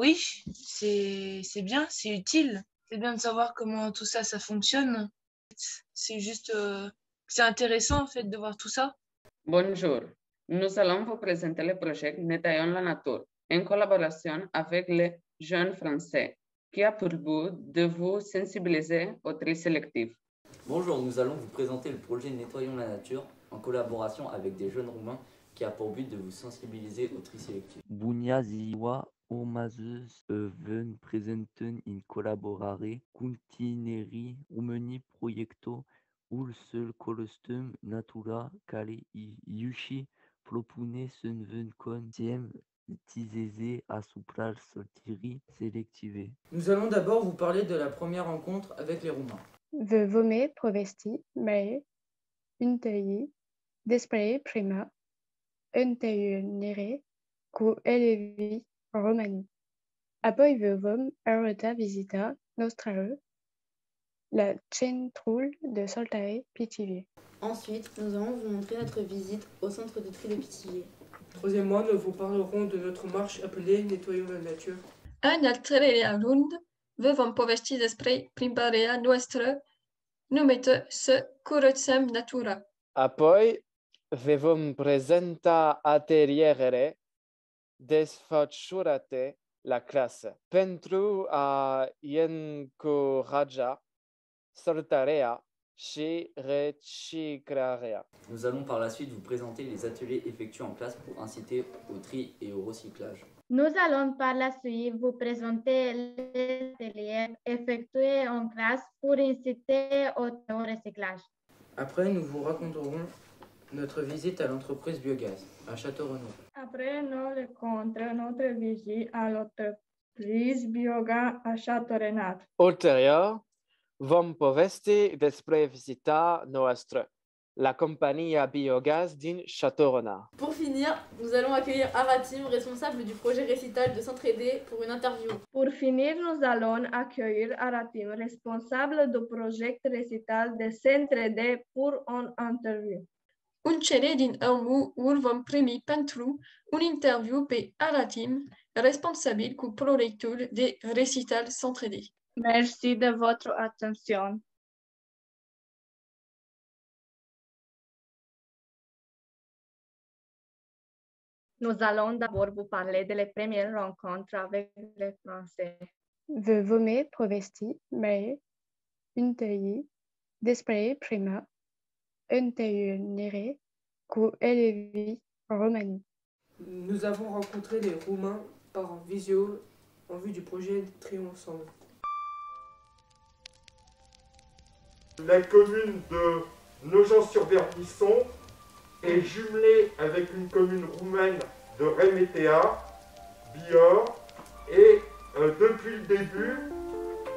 oui, c'est bien, c'est utile. C'est bien de savoir comment tout ça, ça fonctionne. C'est juste, c'est intéressant en fait de voir tout ça. Bonjour, nous allons vous présenter le projet Nettoyons la nature en collaboration avec les jeunes français qui a pour but de vous sensibiliser au tri sélectif. Bonjour, nous allons vous présenter le projet Nettoyons la nature en collaboration avec des jeunes roumains qui a pour but de vous sensibiliser au tri sélectif. Bună ziua, urmează să vă prezentăm în colaborare cu tinerii români proiectul Ursul Colostum Natura care își propune să vă conștientizeze asupra sortirii selective. Nous allons d'abord vous parler de la première rencontre avec les Roumains. Vă vom povesti mai întâi despre prima întâlnire cu elevii romani. Apoi vă vom arăta vizita noastră la centrul de sortare Pithiviers. Ensuite, nous allons vous montrer notre visite au centre de tri de Pithiviers. Troisièmement, nous vous parlerons de notre marche appelée Nettoyons la nature. În al treilea rând, vă vom povesti despre plimbarea noastră numită Să curățăm natura. Apoi vă vom prezenta atelierele desfășurate la clasă pentru a încuraja sortarea și reciclarea. Nous allons par la suite vous présenter les ateliers effectués en classe pour inciter au tri et au recyclage. Nous allons par la suite vous présenter les ateliers effectués en classe pour inciter au recyclage. Après, nous vous raconterons notre visite à l'entreprise Biogaz à Château-Renaud. Après nos rencontres, notre visite à l'entreprise Biogaz à Château-Renaud. Ulterior, vom povesti despre vizita noastră la compagnia Biogaz din Château-Renaud. Pour finir, nous allons accueillir Aratim, responsable du projet récital de s'entraider, pour une interview. Pour finir, nous allons accueillir Aratim, responsable du projet récital de s'entraider, pour une interview. În cele din urmă vom primi pentru un interviu pe Aratim, responsabil cu proiectul de recital s'entraider. Merci de votre attention. Nous allons d'abord vous parler de la première rencontre avec les Français. Vă vom povesti mai întâi despre prima întâlnire cu elevii romani. Nous avons rencontré les Roumains par visio en vue du projet Tri Ensemble. La commune de Nogent-sur-Verdisson est jumelée avec une commune roumaine de Remetea, Bior, et depuis le début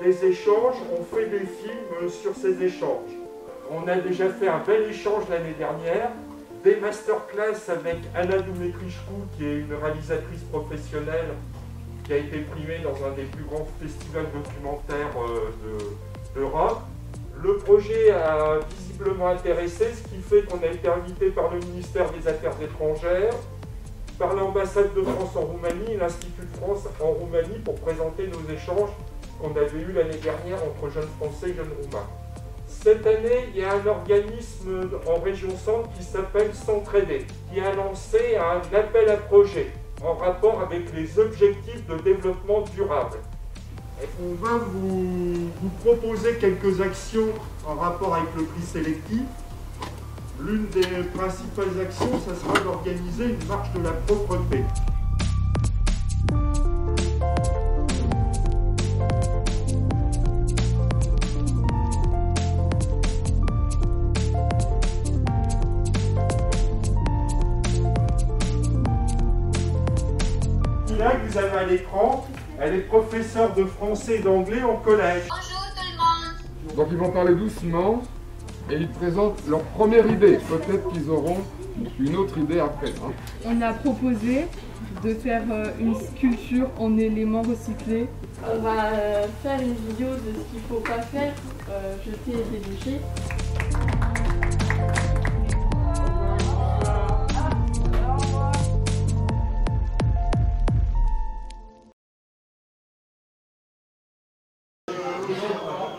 des échanges, on fait des films sur ces échanges. On a déjà fait un bel échange l'année dernière, des masterclass avec Anna Dumetrichkou, qui est une réalisatrice professionnelle qui a été primée dans un des plus grands festivals documentaires d'Europe. Le projet a visiblement intéressé, ce qui fait qu'on a été invité par le ministère des Affaires étrangères, par l'ambassade de France en Roumanie et l'Institut de France en Roumanie pour présenter nos échanges qu'on avait eus l'année dernière entre jeunes Français et jeunes Roumains. Cette année, il y a un organisme en région centre qui s'appelle S'entraider, qui a lancé un appel à projet en rapport avec les objectifs de développement durable. On va vous proposer quelques actions en rapport avec le tri sélectif. L'une des principales actions, ça sera d'organiser une marche de la propreté. Là que vous avez à l'écran, elle est professeure de français et d'anglais en collège. Bonjour tout le monde. Donc ils vont parler doucement et ils présentent leur première idée. Peut-être qu'ils auront une autre idée après. Hein. On a proposé de faire une sculpture en éléments recyclés. On va faire une vidéo de ce qu'il ne faut pas faire, jeter des déchets.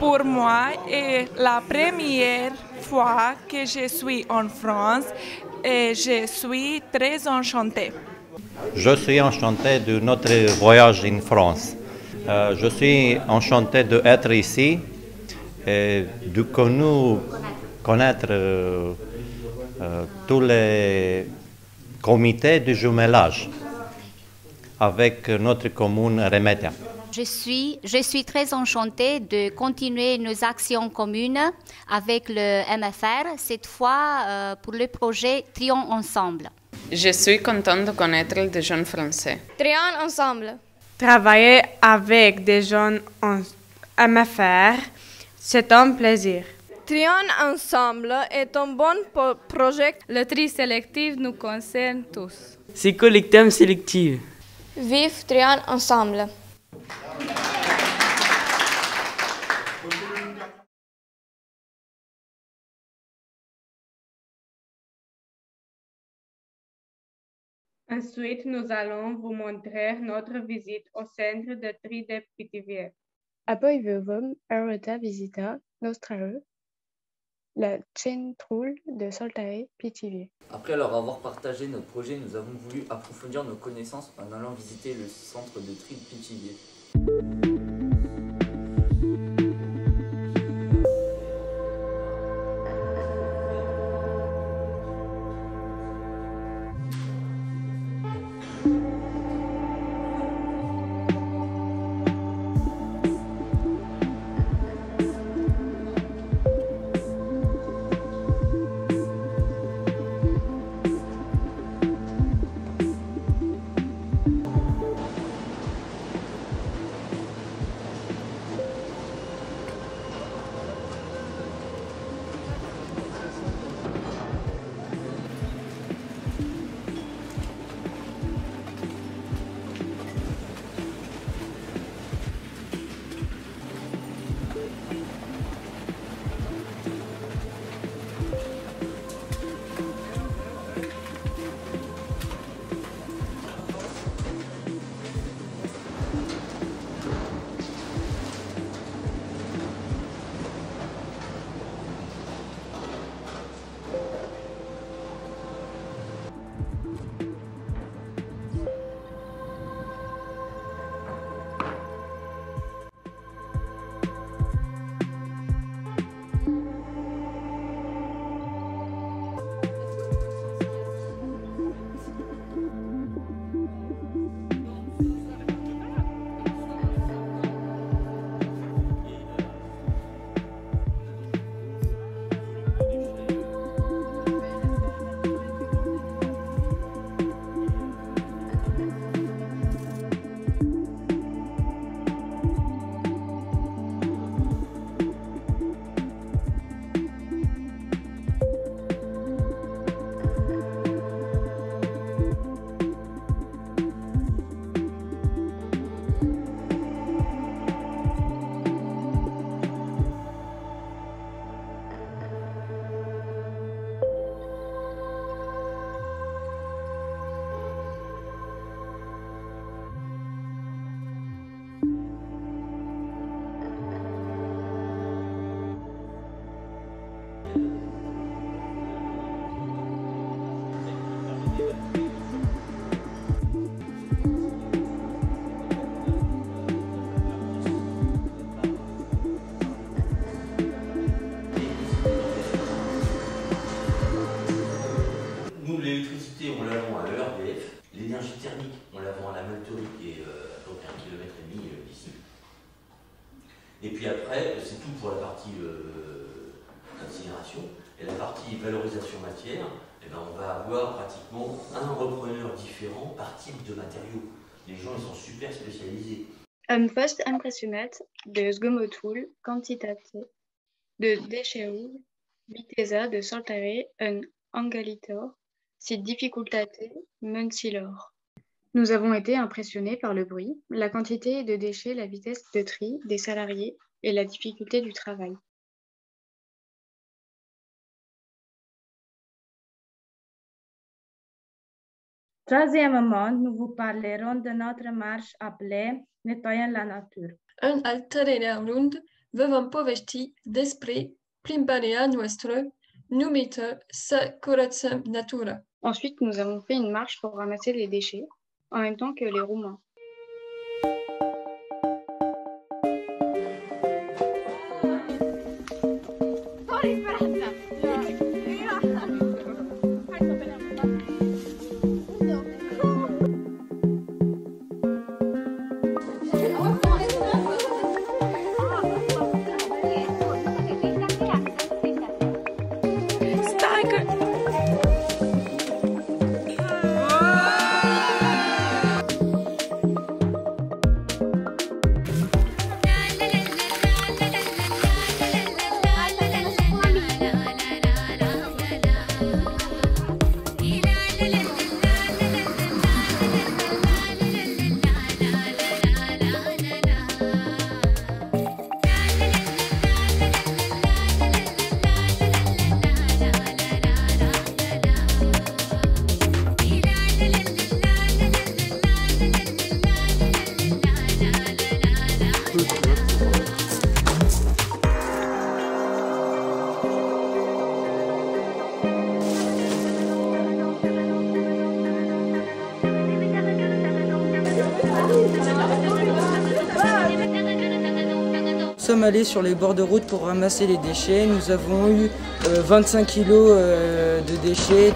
Pour moi, c'est la première fois que je suis en France et je suis très enchantée. Je suis enchanté de notre voyage en France. Je suis enchanté d'être ici et de connaître tous les comités de jumelage avec notre commune Remetea. Je suis très enchantée de continuer nos actions communes avec le MFR, cette fois pour le projet Trions ensemble. Je suis contente de connaître des jeunes français. Trions ensemble. Travailler avec des jeunes en MFR, c'est un plaisir. Trions ensemble est un bon projet. Le tri sélectif nous concerne tous. C'est collectif sélectif. Vive Trions ensemble. Ensuite, nous allons vous montrer notre visite au centre de tri de Pithiviers. Apoi vă vom arăta vizita noastră la centrul de Saltaire Pithiviers. Après leur avoir partagé notre projet, nous avons voulu approfondir nos connaissances en allant visiter le centre de tri de Pithiviers. L'énergie thermique, on la vend à la Malterie qui est à peu près 1,5 km d'ici. Et puis après, c'est tout pour la partie incinération. Et la partie valorisation matière, eh ben, on va avoir pratiquement un repreneur différent par type de matériaux. Les gens ils sont super spécialisés. Am fost impresionat de zgomotul cantitatea de deșeuri, viteza de saltare în angalitor, si dificultate menților. Nous avons été impressionnés par le bruit, la quantité de déchets, la vitesse de tri des salariés et la difficulté du travail. Troisièmement, nous vous parlerons de notre marche appelée Nettoyons la nature. În al treilea rând, vă vom povesti despre plimbarea noastră numită Să curățăm natura. Ensuite, nous avons fait une marche pour ramasser les déchets, en même temps que les Roumains. Nous sommes allés sur les bords de route pour ramasser les déchets. Nous avons eu 25 kilos de déchets.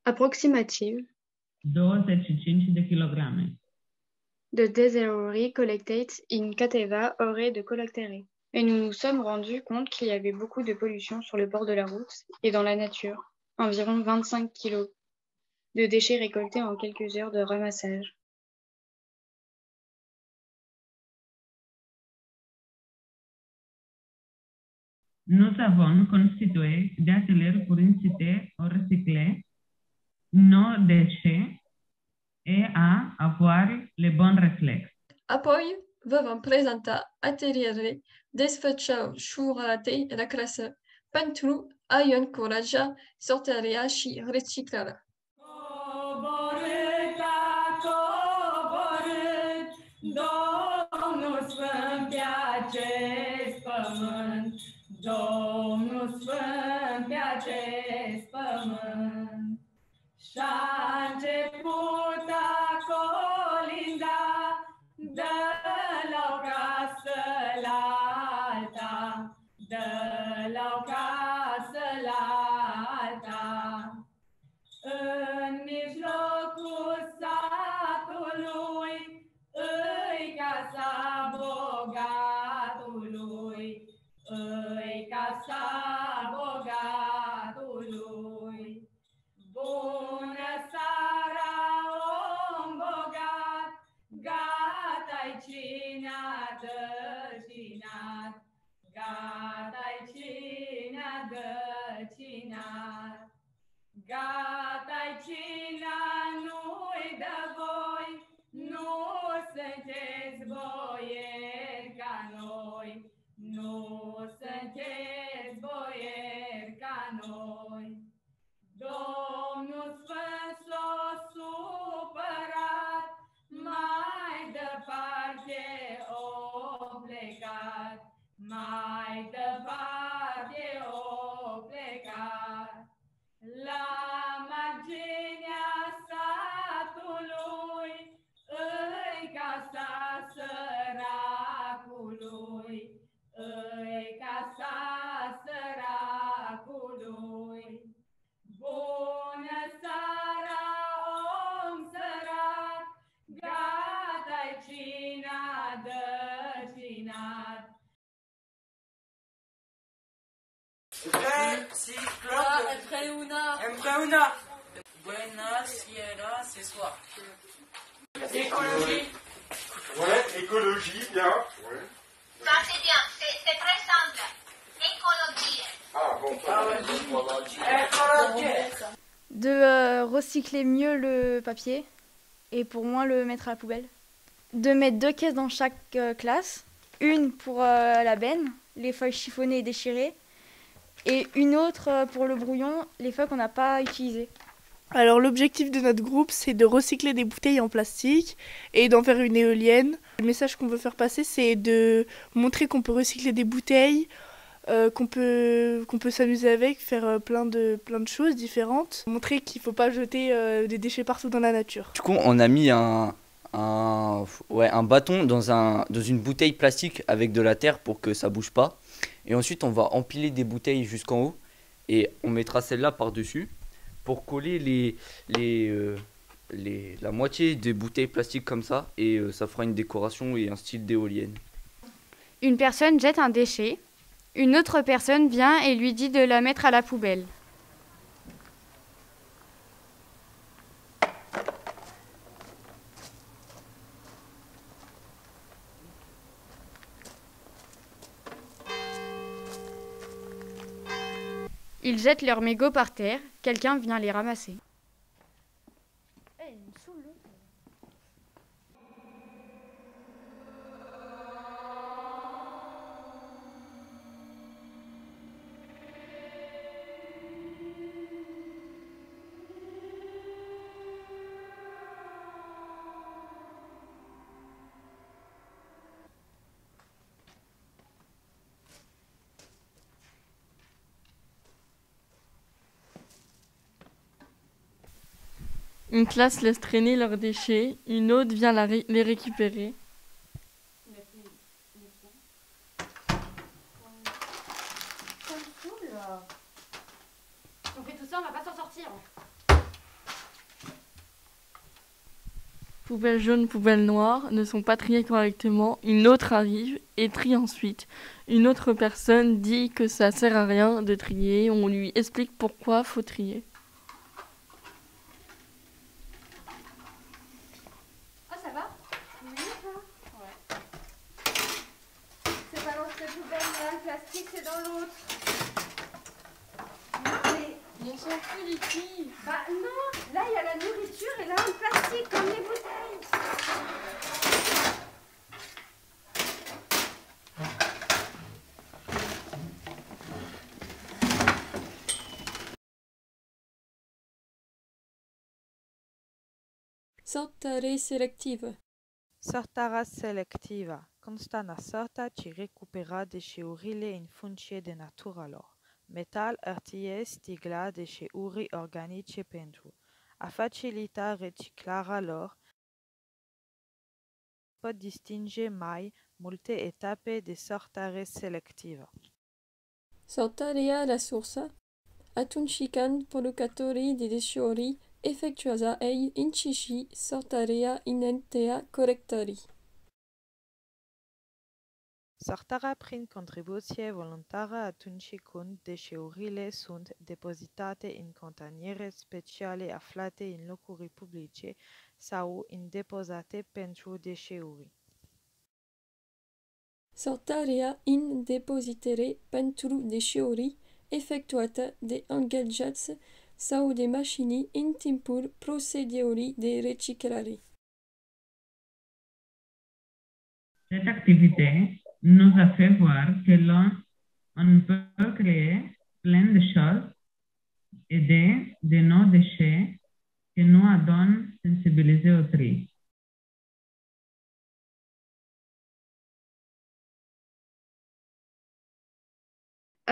Approximative 25 de kilograme. de déserterie collectate in cateva ore de collectere. Et nous nous sommes rendus compte qu'il y avait beaucoup de pollution sur le bord de la route et dans la nature, environ 25 kilos de déchets récoltés en quelques heures de ramassage. Nous avons constitué des ateliers pour inciter à recycler nos déchets et à avoir les bons réflexes. Apoi vă vom prezenta atelierele desfășurate la clasă pentru a încuraja sortarea și reciclarea. Domnul Sfânt pe acest pământ, Domnul Sfânt pe acest pământ. Și-a început a colinda de la o casă la alta, de la o casă la alta. În mijlocul satului îi casa bogatului, îi casa bogatului. Bună seara, om bogat, gata-i mai departe o plecat, la marginea satului, îi casa săracului, îi casa săracului. Bună seara, om sărac, gata-i cina de cinat. Empreuna. Buenas sieras ce soir. Écologie. Ouais, écologie, bien. Ouais. Ça c'est bien, c'est très simple. Écologie. Ah bon, De recycler mieux le papier et pour moins le mettre à la poubelle. De mettre 2 caisses dans chaque classe. Une pour la benne, les feuilles chiffonnées et déchirées. Et une autre pour le brouillon, les feuilles qu'on n'a pas utilisées. Alors l'objectif de notre groupe, c'est de recycler des bouteilles en plastique et d'en faire une éolienne. Le message qu'on veut faire passer, c'est de montrer qu'on peut recycler des bouteilles, qu'on peut s'amuser avec, faire plein de choses différentes. Montrer qu'il ne faut pas jeter des déchets partout dans la nature. Du coup, on a mis un bâton dans une bouteille plastique avec de la terre pour que ça bouge pas. Et ensuite, on va empiler des bouteilles jusqu'en haut et on mettra celle-là par-dessus pour coller la moitié des bouteilles plastiques comme ça et ça fera une décoration et un style d'éolienne. Une personne jette un déchet, une autre personne vient et lui dit de la mettre à la poubelle. Ils jettent leurs mégots par terre, quelqu'un vient les ramasser. Une classe laisse traîner leurs déchets, une autre vient les récupérer. On fait tout ça, on va pas s'en sortir. Poubelle jaune, poubelle noire ne sont pas triées correctement. Une autre arrive et trie ensuite. Une autre personne dit que ça sert à rien de trier. On lui explique pourquoi faut trier. C'est dans l'autre. Non mais... On s'en fout des filles. Bah non, là il y a la nourriture et là le plastique comme les bouteilles. Sortare selective. Sortarea selectivă constă în sorta ci recupera deșeurile în funcție de natura lor. Metal, hârtie, sticla, deșeuri organice pentru a facilita reciclarea lor. Pot distinge mai multe etape de sortare selectivă. Sortarea la sursă, atunci când producătorii de deșeuri effectuează ei înșiși sortarea înaintea corectării. Sortarea prin contribuție voluntară atunci când deșeurile sunt depozitate în conteniere speciale aflate în locuri publice sau în depozate pentru deșeuri. Sortarea în depozitere pentru deșeuri efectuată de angajați sau de mașini în timpul procedurii de reciclare. Cette activité nous a fait voir que l'on peut créer plein de choses, aider de nos déchets et nous adonne sensibiliser au tri.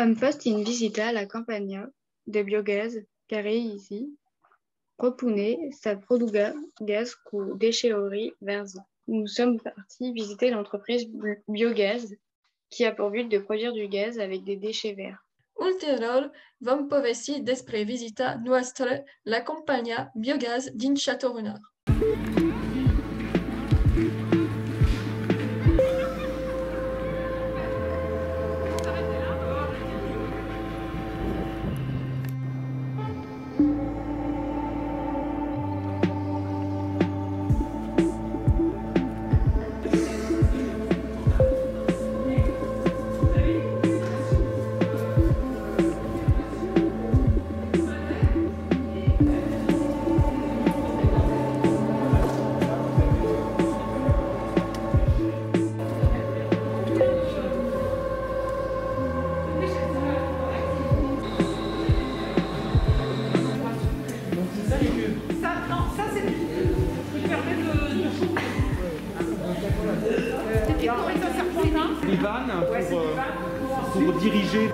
Am fost in visita la campagna de biogaz care ici propune să producă gaz cu déchetterie verzi. Nous sommes partis visiter l'entreprise Biogaz qui a pour but de produire du gaz avec des déchets verts. Ulterior, vom povesti despre vizita noastră la compania Biogaz din Châteaurenard. Les vannes pour diriger.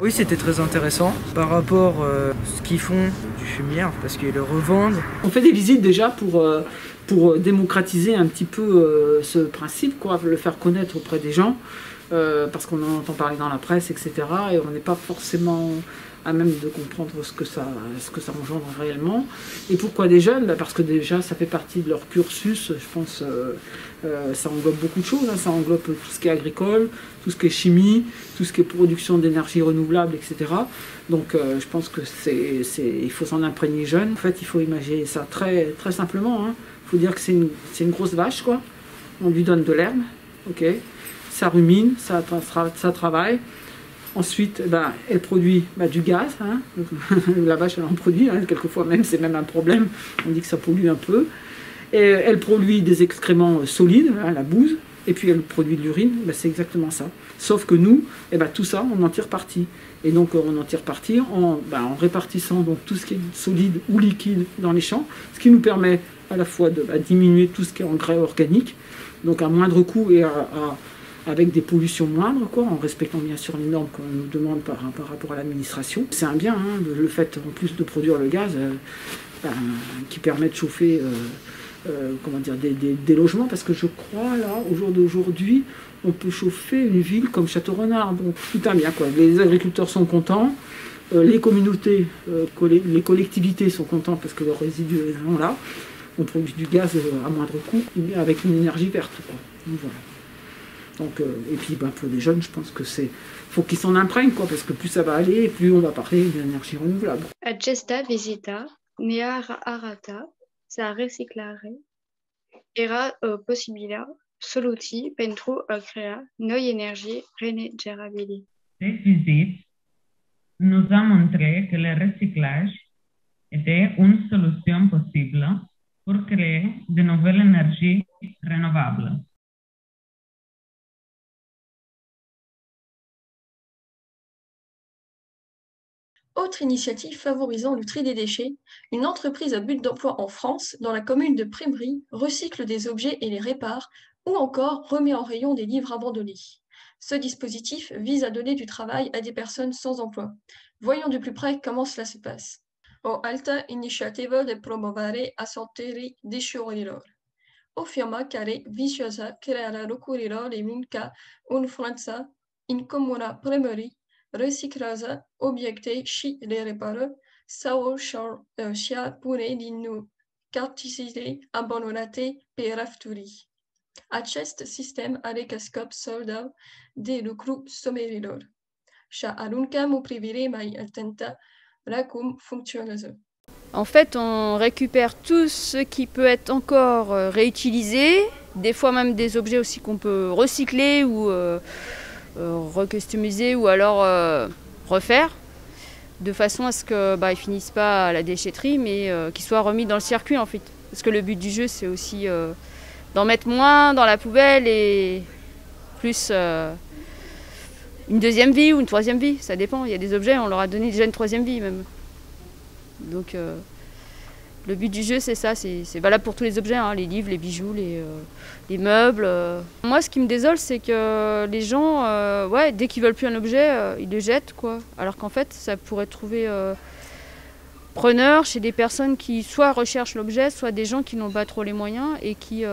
Oui, c'était très intéressant par rapport à ce qu'ils font du fumier, parce qu'ils le revendent. On fait des visites déjà pour démocratiser un petit peu ce principe, quoi, le faire connaître auprès des gens, parce qu'on en entend parler dans la presse, etc. Et on n'est pas forcément à même de comprendre ce que ça engendre réellement. Et pourquoi des jeunes? Parce que déjà, ça fait partie de leur cursus, je pense, ça englobe beaucoup de choses, hein. Ça englobe tout ce qui est agricole, tout ce qui est chimie, tout ce qui est production d'énergie renouvelable, etc. Donc je pense que il faut s'en imprégner jeune. En fait, il faut imaginer ça très, très simplement, hein. Il faut dire que c'est une grosse vache, quoi. On lui donne de l'herbe, ok. Ça rumine, ça travaille. Ensuite, elle produit du gaz, hein. La vache elle en produit, hein. Quelquefois même c'est même un problème, on dit que ça pollue un peu. Et elle produit des excréments solides, hein, la bouse, et puis elle produit de l'urine, c'est exactement ça. Sauf que nous, tout ça, on en tire parti. Et donc on en tire parti en répartissant donc, tout ce qui est solide ou liquide dans les champs, ce qui nous permet à la fois de diminuer tout ce qui est engrais organique, donc à moindre coût et avec des pollutions moindres, quoi, en respectant bien sûr les normes qu'on nous demande par rapport à l'administration. C'est un bien, hein, le fait en plus de produire le gaz qui permet de chauffer des logements, parce que je crois là, au jour d'aujourd'hui, on peut chauffer une ville comme Château-Renard, donc tout un bien, quoi. Les agriculteurs sont contents, les communautés, les collectivités sont contents parce que leurs résidus sont là, on produit du gaz à moindre coût, avec une énergie verte, quoi. Donc, voilà. Donc, et puis pour les jeunes, je pense que faut qu'ils s'en imprègnent, quoi, parce que plus ça va aller, plus on va parler d'énergie renouvelable. Acesta visita ne arată să reciclare era posibilă soluții pentru a crea noi energii regenerabile. Cette visite nous a montré que le recyclage était une solution possible pour créer de nouvelles énergies renouvelables. Autre initiative favorisant le tri des déchets, une entreprise à but d'emploi en France, dans la commune de Prébry, recycle des objets et les répare, ou encore remet en rayon des livres abandonnés. Ce dispositif vise à donner du travail à des personnes sans emploi. Voyons de plus près comment cela se passe. O alta inițiativă de promovare a sortirii deșeurilor. O firmă care vizează crearea locurilor de muncă în Franța, în comuna Prébry, reciclează obiecte și le repară sau și-ar pune din cartizile abandonate pe rafturi. Acest sistem are ca scop soldul de lucru somerilor și aruncăm o privire mai atentă la cum funcționează. En fait, on récupère tout ce qui peut être encore réutilisé, des fois même des objets aussi qu'on peut recycler ou recustomiser ou alors refaire, de façon à ce qu'ils ne finissent pas à la déchetterie, mais qu'ils soient remis dans le circuit en fait. Parce que le but du jeu, c'est aussi d'en mettre moins dans la poubelle et plus une deuxième vie ou une troisième vie, ça dépend. Il y a des objets, on leur a donné déjà une troisième vie même. Donc le but du jeu, c'est ça, c'est valable pour tous les objets, hein, les livres, les bijoux, les meubles. Moi, ce qui me désole, c'est que les gens, dès qu'ils veulent plus un objet, ils le jettent, quoi. Alors qu'en fait, ça pourrait trouver preneur chez des personnes qui soit recherchent l'objet, soit des gens qui n'ont pas trop les moyens et qui,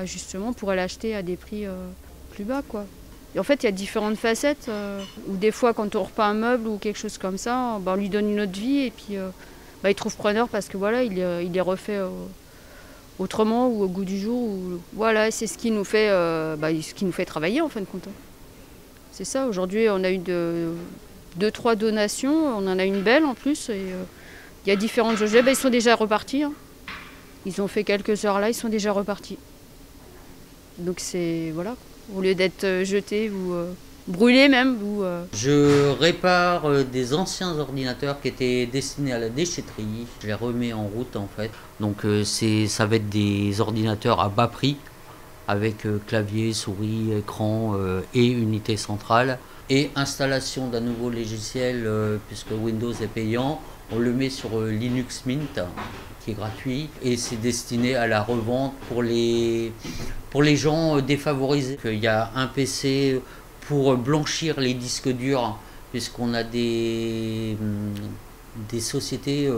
justement, pourraient l'acheter à des prix plus bas, quoi. Et en fait, il y a différentes facettes. Où des fois, quand on repart un meuble ou quelque chose comme ça, on lui donne une autre vie et puis il trouve preneur parce que voilà, il est refait autrement ou au goût du jour. Voilà, c'est ce qui nous fait, travailler en fin de compte. C'est ça. Aujourd'hui, on a eu 2-3 donations. On en a une belle en plus. Et il y a différents objets. Ils sont déjà repartis. Hein. Ils ont fait quelques heures là, ils sont déjà repartis. Donc c'est voilà. Au lieu d'être jetés ou brûlés même. Je répare des anciens ordinateurs qui étaient destinés à la déchetterie. Je les remets en route en fait. Donc ça va être des ordinateurs à bas prix avec clavier, souris, écran et unité centrale. Et installation d'un nouveau logiciel puisque Windows est payant. On le met sur Linux Mint qui est gratuit et c'est destiné à la revente pour les gens défavorisés. Il y a un PC pour blanchir les disques durs puisqu'on a des sociétés,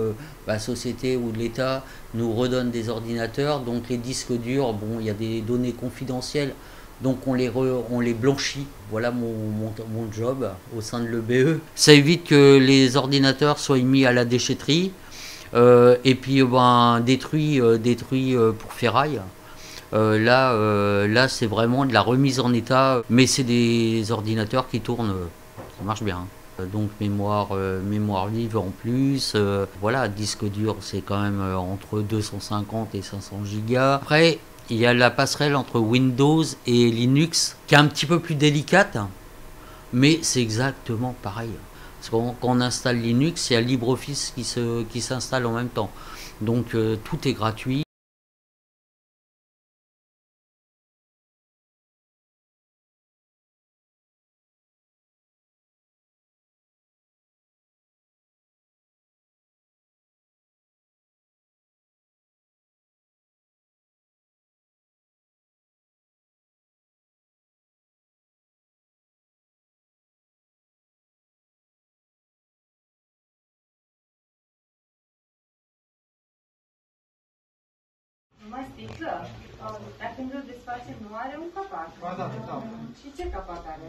sociétés où l'État nous redonne des ordinateurs, donc les disques durs, il y a des données confidentielles, donc on les blanchit. Voilà mon job au sein de l'EBE. Ça évite que les ordinateurs soient mis à la déchetterie et puis détruits pour ferraille. Là c'est vraiment de la remise en état, mais c'est des ordinateurs qui tournent, qui marchent bien. Donc mémoire vive en plus, disque dur c'est quand même entre 250 et 500 gigas. Après il y a la passerelle entre Windows et Linux qui est un petit peu plus délicate, mais c'est exactement pareil. Parce que quand on installe Linux, il y a LibreOffice qui s'installe en même temps. Donc tout est gratuit. Mai sticlă? Când îl desfacem, nu are un capac. Da. Și ce capac are?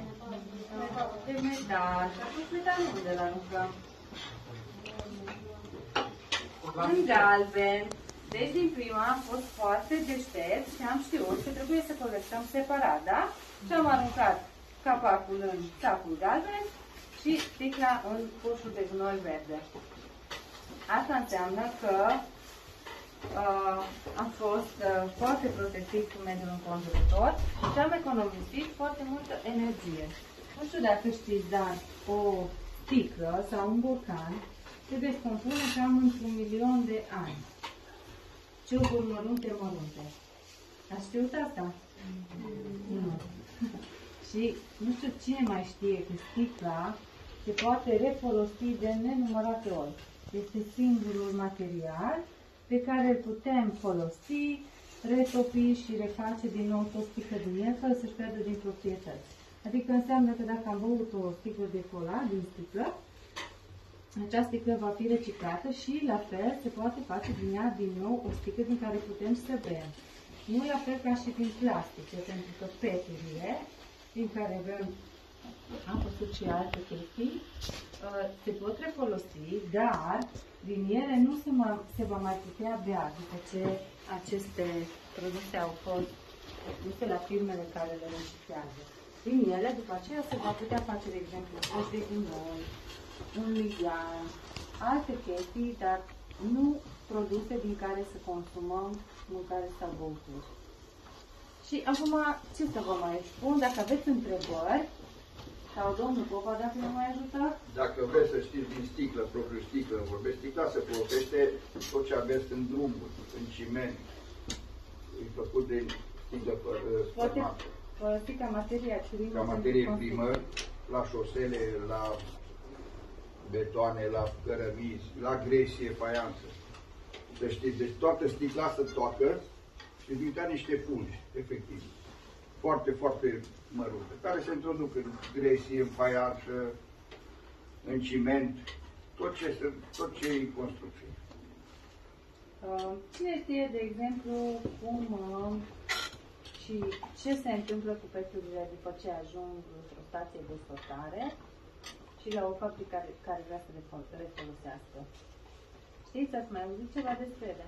De metal. Și atunci metalul unde l-aruncăm? În galben. Deci din prima am fost foarte deștept și am știut că trebuie să colectăm separat, da? Și am aruncat capacul în sacul galben și sticla în coșul de gunoi verde. Asta înseamnă că am fost foarte protectiv cu mediul înconjurător și am economisit foarte multă energie. Nu știu dacă știți, dar o sticlă sau un borcan se descompune cam într-un 1.000.000 de ani. Ciucuri mărunte. Ați știut asta? Nu. Și nu știu cine mai știe că sticla se poate refolosi de nenumărate ori. Este singurul material pe care îl putem folosi, retopi și reface din nou o sticlă din el fără să-și pierdă din proprietăți. Adică înseamnă că dacă am băut o sticlă de cola din sticlă, această sticlă va fi reciclată și la fel se poate face din ea din nou o sticlă din care putem să bem. Nu la fel ca și din plastic, pentru că peturile din care avem, am făcut și alte chestii, se pot refolosi, dar din ele nu se va mai putea bea după ce aceste produse au fost duse la firmele care le reciclează. Din ele, după aceea, se va putea face, de exemplu, un de gunoi, un ligian, alte chestii, dar nu produse din care să consumăm mâncare sau băuturi. Și acum, ce să vă mai spun? Dacă aveți întrebări, sau domnul Popa, dacă ne mai ajută? Dacă vreți să știți din sticlă, propriu sticlă, vorbesc, sticla se folosește tot ce aveți în drumuri, în ciment. E făcut de sticlă spărmată. Folosit ca materie primă. Ca materie primă, la șosele, la betoane, la cărămizi, la gresie, faianță. Să știți, deci toată sticla se toacă și din ea niște pungi, efectiv. Foarte, foarte mărunte, care se introduc în gresie, în faianță, în ciment, tot ce e construcție. Cine știe, de exemplu, cum și ce se întâmplă cu peturile după ce ajung într-o stație de sortare și la o fabrică care vrea să le refolosească? Știți, ați mai auzit ceva despre ele?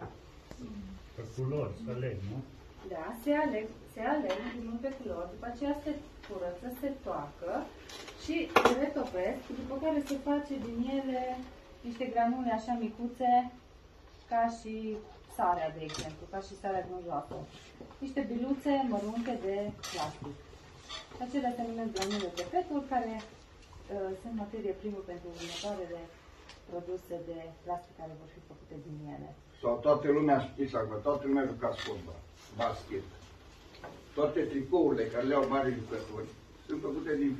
Pe culori, să aleg, nu? Da, se aleg din multe culori, după aceea se curăță, se toacă și se retopesc, după care se face din ele niște granule așa micuțe, ca și sarea, de exemplu, ca și sarea gânjoasă. Niște biluțe mărunte de plastic. Acelea se numesc granule de peturi, care sunt materie primă pentru următoarele produse de plastic care vor fi făcute din ele. Sau toată lumea, știți acum, toată lumea jucați fotbal, basket. Toate tricourile care le au mari jucători sunt făcute din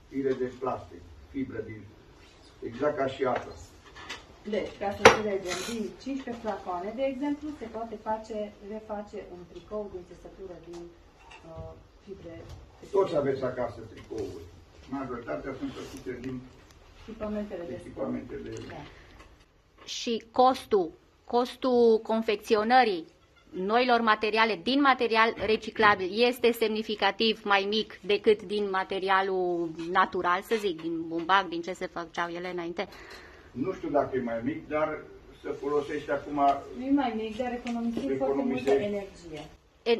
fire de plastic, fibră din, exact ca și apa. Deci, ca să înțelegem, din 15 flacoane, de exemplu, se poate reface un tricou din țesătură din fibre. Toți aveți acasă tricouri. Majoritatea sunt făcute din echipamentele de da. Și costul confecționării noilor materiale din material reciclabil este semnificativ mai mic decât din materialul natural, să zic, din bumbac, din ce se făceau ele înainte? Nu știu dacă e mai mic, dar se folosește acum... Nu e mai mic, dar economisește foarte multă energie.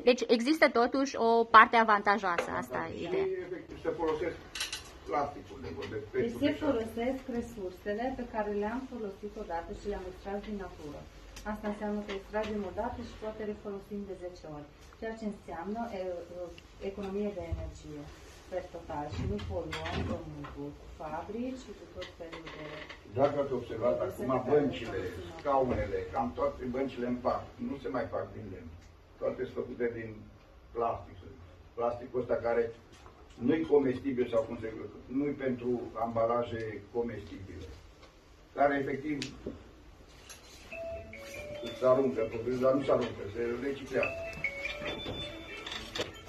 Deci există totuși o parte avantajoasă, asta e ideea. Efectiv, se folosesc plasticurile. Deci se folosesc resursele pe care le-am folosit odată și le-am extras din natură. Asta înseamnă că extragem odată și poate refolosim de 10 ori, ceea ce înseamnă economie de energie per total și nu poluăm pământul cu fabrici și cu tot felul de... Dacă ați observat acum băncile, scaunele, cam toate băncile în parc, nu se mai fac din lemn. Toate sunt făcute din plastic. Plasticul ăsta care nu-i comestibil sau cum se găsește, nu-i pentru ambalaje comestibile, care efectiv se aruncă, dar nu se aruncă, se reciclează.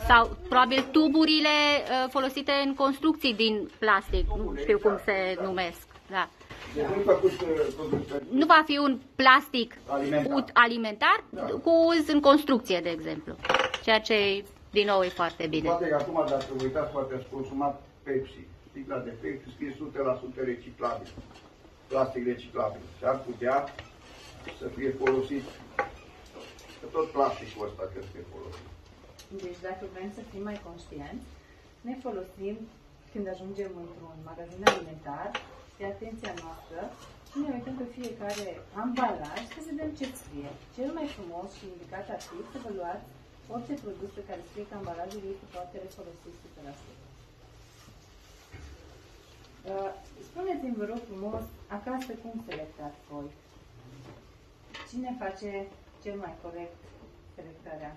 Sau probabil tuburile folosite în construcții din plastic, nu știu cum se numesc. Da. Nu va fi un plastic alimentar cu uz în construcție, de exemplu, ceea ce din nou e foarte bine. Poate că acum, dacă vă uitați, poate ați consumat Pepsi, sticla de Pepsi scrie 100% reciclabil, plastic reciclabil. Și ar putea să fie folosit, că tot plasticul ăsta trebuie să fie folosit. Deci dacă vrem să fim mai conștienți, ne folosim când ajungem într-un magazin alimentar, de atenția noastră și ne uităm pe fiecare ambalaj să vedem ce scrie. Cel mai frumos și indicat ar fi să vă luați orice produs pe care scrie că ambalajul ei se poate refolosi 100%. Spuneți-mi, vă rog frumos, acasă cum selectați voi? Cine face cel mai corect selectarea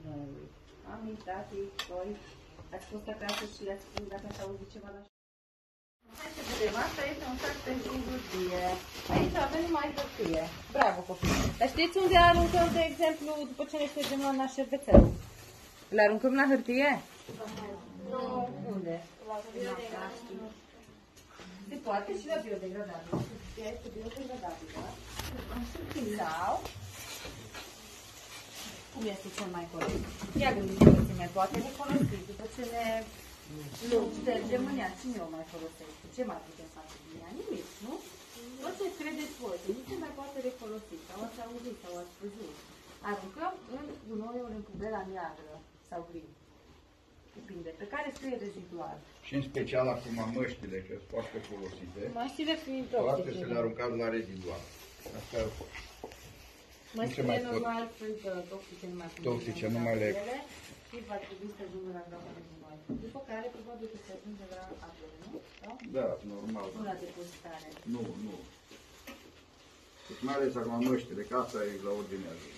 noului? Mami, tati, voi? Ați fost acasă și le-ați spus dacă ați auzit ceva la să vedem, asta este un sac pentru hârtie. Aici avem numai hârtie. Bravo, copii. Dar știți unde aruncăm, de exemplu, după ce ne ștergem la șervețel? Le aruncăm la hârtie? Nu. Unde? La biodegradabile. Se poate și la biodegradabile. Hârtia este biodegradabilă. Sau... Cum este cel mai corect? Ia gândiți-vă cine poate refolosi. După ce ne ștergem în ea, cine o mai folosește? Ce mai putem face din ea? Nimic, nu? Tot ce credeți voi, nu se mai poate refolosi. Sau ați auzit, sau ați văzut. Aruncăm în gunoiul în pubela neagră sau gri. Depinde. Pe care scrie rezidual. Și în special acum măștile, că sunt foarte folosite. Măștile fiind toate toxice. să le aruncați la rezidual. Asta Măștile normal sunt toxice, nu mai le... Și va trebui să ajungă la groapa de gunoi. După care, probabil că se ajunge la apele, nu? Da, normal. Nu la depozitare. Nu. Deci mai ales acum măștile, că asta e la ordinea zi.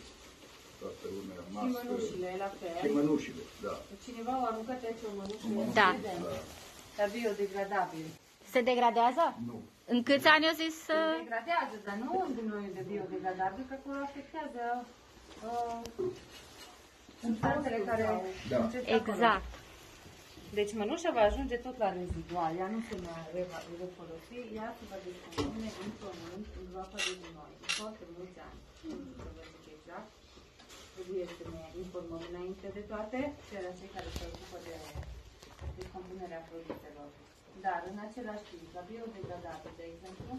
Toată lumea, mască. Și mănușile, la fel. Și mănușile, da. Cineva a aruncat aici o mănușă. Da. La biodegradabil. Se degradează? Nu. În câți ani au zis? Se degradează, dar nu în gunoiul de biodegradabil, că acolo afectează substanțele care încep Exact. acolo. Deci mănușa va ajunge tot la rezidual, ea nu se mai refolosi, ea se va descompune în pământ, în groapa de gunoi, în foarte mulți ani. Nu știu să vă zic exact. Trebuie să ne informăm înainte de toate, ceea cei care se ocupă de descompunerea produselor. Dar, în același timp, la biodegradabil, de exemplu,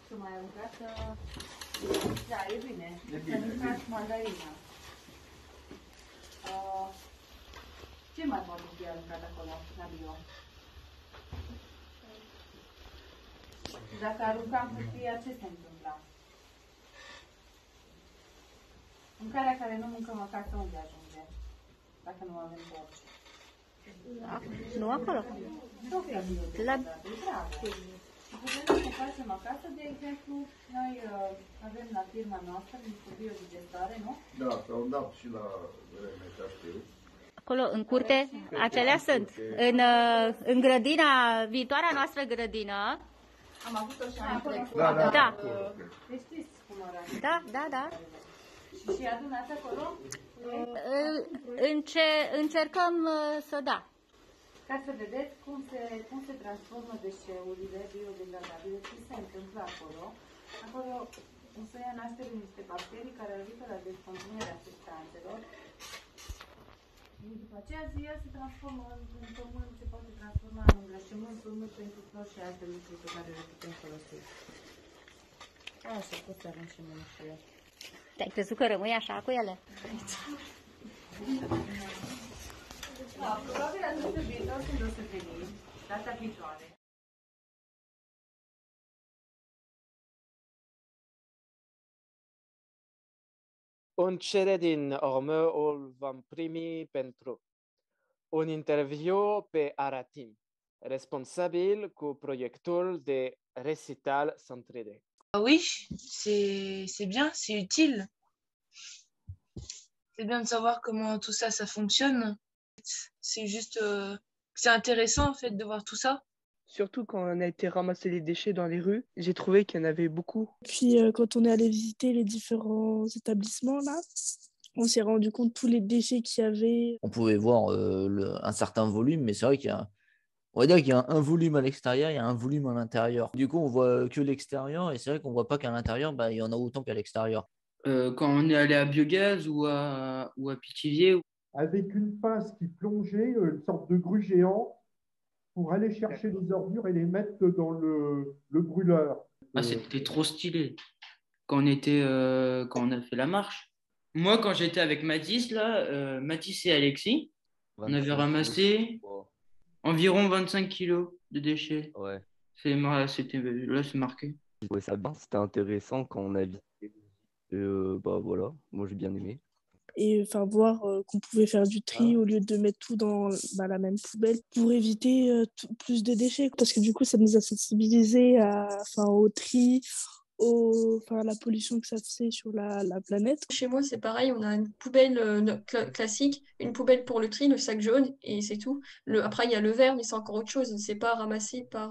să mai aruncați, da, e bine, să aruncați mandarina. Ce mai poate fi aruncat acolo, la bio? Dacă aruncam hârtia, ce se întâmpla? Mâncarea care nu mâncăm acasă, unde ajunge? Dacă nu avem porci. Nu acolo. La... Bravo. Și putem să facem acasă, de exemplu, noi avem la firma noastră niște biodigestare, nu? Da, s-au dat și la RMT, știu. Acolo, în curte, acelea sunt. În grădina, viitoarea noastră grădină. Am avut-o și acolo. Da. Deci știți cum arată. Da. Și adunați acolo? Încercăm să da. Ca să vedeți cum se transformă deșeurile biodegradabile, ce se întâmplă acolo. Acolo o să ia naștere niște bacterii care ajută la descompunerea substanțelor. După aceea ea se transformă în pământ, se poate transforma în îngrășământ, pământ pentru flori și alte lucruri pe care le putem folosi. Așa, pot să avem și mânușile. Te-ai crezut că rămâi așa cu ele? Da, probabil atunci pe viitor când o să venim, data viitoare. În cele din urmă îl vom primi pentru un interviu pe Aratim, responsabil cu proiectul de Recital Centride. Oui, c'est bien, c'est utile. C'est bien de savoir comment tout ça, ça fonctionne. C'est juste, c'est intéressant en fait de voir tout ça. Surtout quand on a été ramasser les déchets dans les rues, j'ai trouvé qu'il y en avait beaucoup. Puis quand on est allé visiter les différents établissements là, on s'est rendu compte de tous les déchets qu'il y avait. On pouvait voir un certain volume, mais c'est vrai on va dire qu'il y a un volume à l'extérieur, il y a un volume à l'intérieur. Du coup, on voit que l'extérieur, et c'est vrai qu'on voit pas qu'à l'intérieur, il y en a autant qu'à l'extérieur. Quand on est allé à Biogaz ou à Pithiviers. Avec une pince qui plongeait, une sorte de grue géant, pour aller chercher les ordures et les mettre dans le brûleur. Ah, c'était trop stylé. Quand on a fait la marche. Moi, quand j'étais avec Mathis, Mathis et Alexis, on avait ramassé environ 25 kilos de déchets. Ouais. C'est marqué. Je trouvais ça bien, c'était intéressant quand on a visité. Voilà, moi j'ai bien aimé. Et voir qu'on pouvait faire du tri au lieu de mettre tout dans la même poubelle pour éviter plus de déchets. Parce que du coup, ça nous a sensibilisés au tri, à la pollution que ça fait sur la planète. Chez moi, c'est pareil, on a une poubelle classique, une poubelle pour le tri, le sac jaune, et c'est tout. Après, il y a le verre, mais c'est encore autre chose. C'est pas ramassé par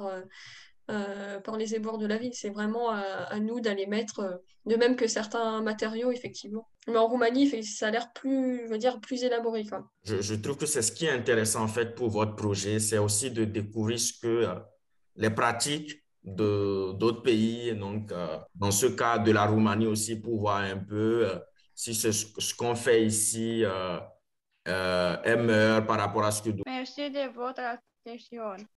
par les éboueurs de la ville. C'est vraiment à nous d'aller mettre, de même que certains matériaux, effectivement. Mais en Roumanie, ça a l'air plus, je veux dire, plus élaboré, quoi. Je trouve que c'est ce qui est intéressant en fait pour votre projet, c'est aussi de découvrir ce que les pratiques de d'autres pays, donc dans ce cas de la Roumanie aussi, pour voir un peu si ce qu'on fait ici est meilleur par rapport à ce que d'autres. Merci de votre attention.